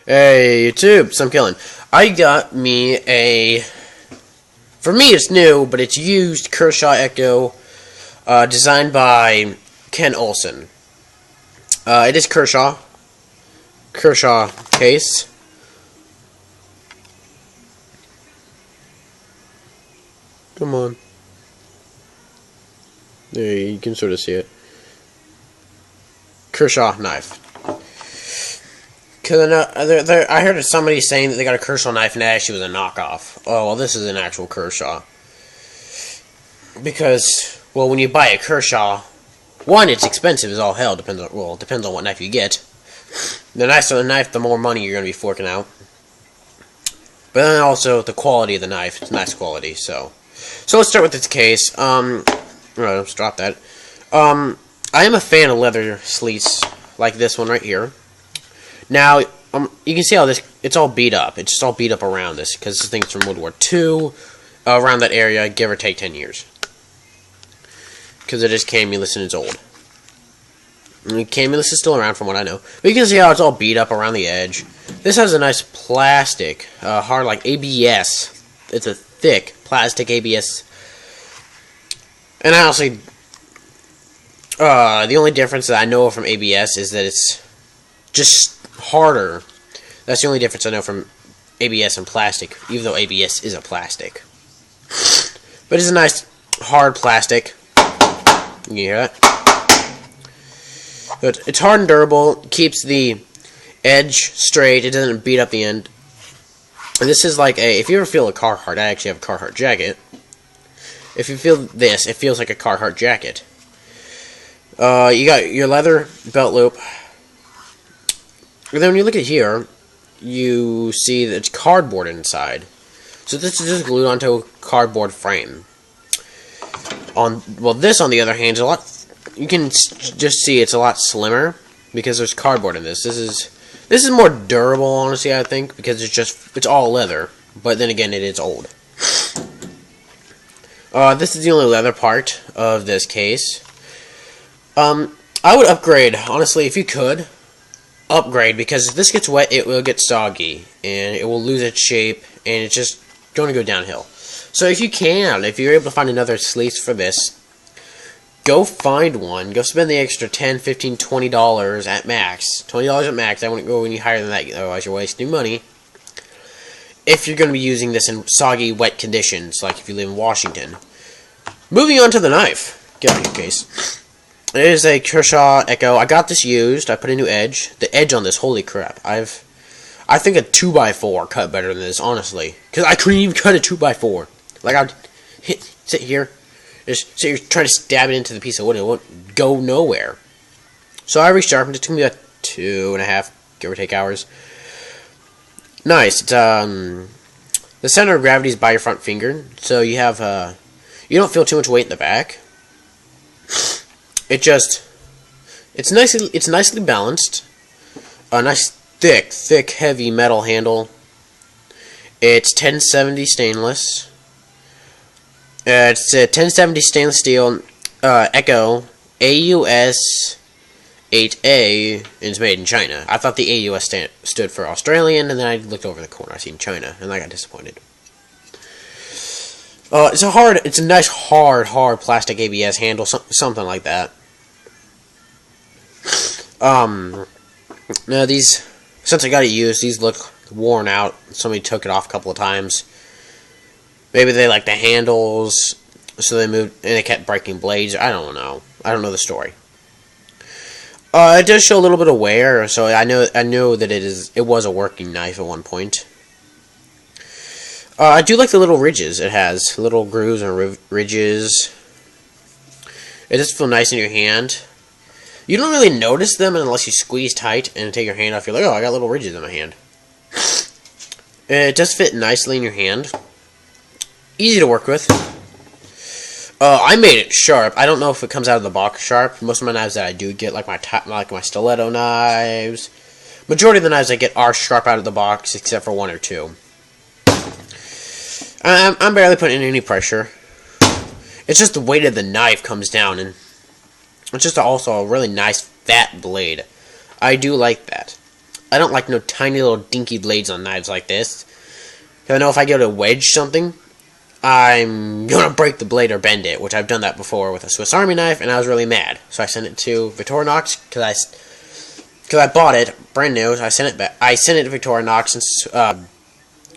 Hey YouTube, so I'm killing. I got me a, for me it's new, but it's used Kershaw Echo, designed by Ken Olsen. It is Kershaw case. Come on. There, you can sort of see it. Kershaw knife. Cause I heard somebody saying that they got a Kershaw knife and it actually was a knockoff. Oh, well, this is an actual Kershaw. Because, well, when you buy a Kershaw, one, it's expensive as all hell. Depends on what knife you get. The nicer the knife, the more money you're going to be forking out. But then also the quality of the knife. It's nice quality. So let's start with this case. Let's drop that. I am a fan of leather sleeves like this one right here. Now, you can see how it's all beat up. It's just all beat up around this, because this thing's from World War II, around that area, give or take 10 years. Because it is Camulus and it's old. And Camulus is still around from what I know. But you can see how it's all beat up around the edge. This has a nice plastic, hard like ABS. It's a thick plastic ABS. And honestly, the only difference that I know from ABS is that it's just harder. That's the only difference I know from ABS and plastic, even though ABS is a plastic. But it's a nice hard plastic. You can hear that? But it's hard and durable, keeps the edge straight, it doesn't beat up the end. And this is like if you ever feel a Carhartt, I actually have a Carhartt jacket. If you feel this, it feels like a Carhartt jacket. You got your leather belt loop. And then when you look at here, you see that it's cardboard inside. So this is just glued onto a cardboard frame. This on the other hand is a lot. You can just see it's a lot slimmer because there's cardboard in this. This is more durable, honestly, I think, because it's all leather. But then again, it is old. This is the only leather part of this case. I would upgrade, honestly, if you could. Upgrade, because if this gets wet, it will get soggy, and it will lose its shape, and it's just going to go downhill. So if you're able to find another sleeve for this, go find one. Go spend the extra $10, $15, $20 at max. $20 at max. I wouldn't go any higher than that, otherwise you're wasting money. If you're going to be using this in soggy, wet conditions, like if you live in Washington. Moving on to the knife. Get out of your case. It is a Kershaw Echo. I got this used. I put a new edge. The edge on this, holy crap. I think a 2x4 cut better than this, honestly. Because I couldn't even cut a 2x4. Like, I'd sit here, just sit here trying to stab it into the piece of wood, and it won't go nowhere. So I resharpened. It took me about 2.5, give or take, hours. Nice. It's, the center of gravity is by your front finger, so you have, you don't feel too much weight in the back. It's nicely balanced. A nice thick, heavy metal handle. It's 1070 stainless. It's a 1070 stainless steel Echo AUS 8A, and it's made in China. I thought the AUS stood for Australian, and then I looked over the corner, I seen China, and I got disappointed. It's a nice hard plastic ABS handle, something like that. Now since I got it used, these look worn out. Somebody took it off a couple of times. Maybe they like the handles, so they moved, and they kept breaking blades. I don't know. I don't know the story. It does show a little bit of wear, so I know that it was a working knife at one point. I do like the little ridges it has, little grooves and ridges. It does feel nice in your hand. You don't really notice them unless you squeeze tight and take your hand off. You're like, oh, I got little ridges in my hand. It does fit nicely in your hand. Easy to work with. I made it sharp. I don't know if it comes out of the box sharp. Most of my knives that I do get, like my stiletto knives, majority of the knives I get are sharp out of the box, except for one or two. I'm barely putting in any pressure. It's just the weight of the knife comes down, and it's just also a really nice fat blade. I do like that. I don't like no tiny little dinky blades on knives like this. Because I know if I go to wedge something, I'm gonna break the blade or bend it, which I've done that before with a Swiss Army knife, and I was really mad. So I sent it to Victorinox because I bought it brand new. So I sent it back. I sent it to Victorinox, and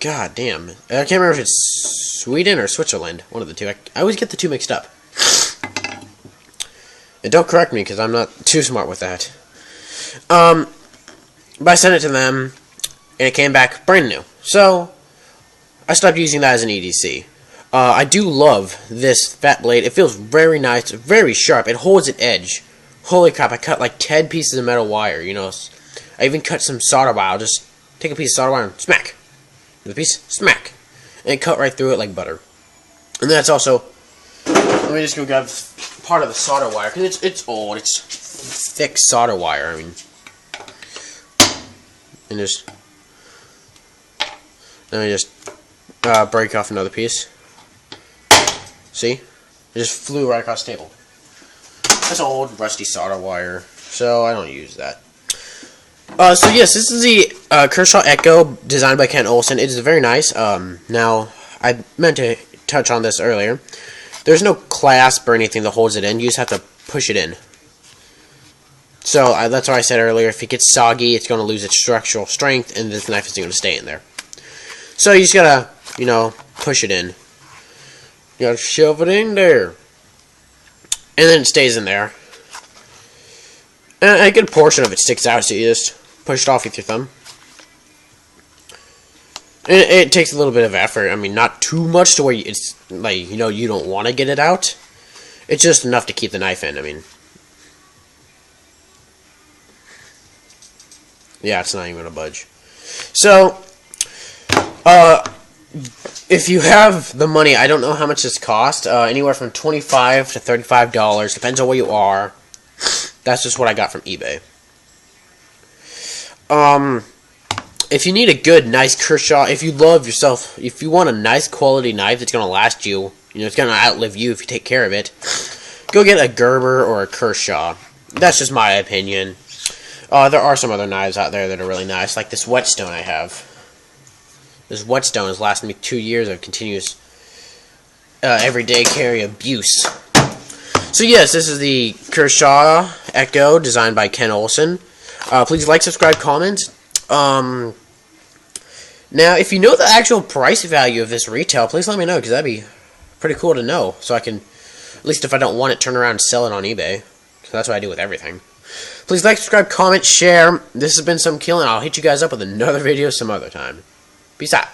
god damn, I can't remember if it's Sweden or Switzerland. One of the two. I always get the two mixed up. And don't correct me because I'm not too smart with that. But I sent it to them, and it came back brand new. So I stopped using that as an EDC. I do love this fat blade. It feels very nice, very sharp. It holds its edge. Holy crap, I cut like 10 pieces of metal wire, you know. I even cut some solder wire. I'll just take a piece of solder wire and smack. The piece, smack. And it cut right through it like butter. And that's also, let me just go grab part of the solder wire, because it's old. It's thick solder wire, I mean. And just, let me just break off another piece. See? It just flew right across the table. That's old, rusty solder wire, so I don't use that. So yes, this is the Kershaw Echo, designed by Ken Olsen. It is very nice. Now, I meant to touch on this earlier. There's no clasp or anything that holds it in. You just have to push it in. So, that's why I said earlier, if it gets soggy, it's going to lose its structural strength, and this knife isn't going to stay in there. So, you just gotta, you know, push it in. You gotta shove it in there. And then it stays in there. And a good portion of it sticks out, so you just push it off with your thumb. And it takes a little bit of effort. I mean, not too much to where it's, like, you know, you don't want to get it out. It's just enough to keep the knife in, I mean. Yeah, it's not even gonna budge. So, if you have the money, I don't know how much this cost. Anywhere from $25 to $35. Depends on where you are. That's just what I got from eBay. If you need a good, nice Kershaw, if you love yourself, if you want a nice quality knife that's going to last you, you know, it's going to outlive you if you take care of it, go get a Gerber or a Kershaw. That's just my opinion. There are some other knives out there that are really nice, like this Whetstone I have. This Whetstone has lasted me 2 years of continuous everyday carry abuse. So yes, this is the Kershaw Echo, designed by Ken Olsen. Please like, subscribe, comment. Now, if you know the actual price value of this retail, please let me know, because that'd be pretty cool to know. So I can, at least if I don't want it, turn around and sell it on eBay. So that's what I do with everything. Please like, subscribe, comment, share. This has been Some Killing. I'll hit you guys up with another video some other time. Peace out.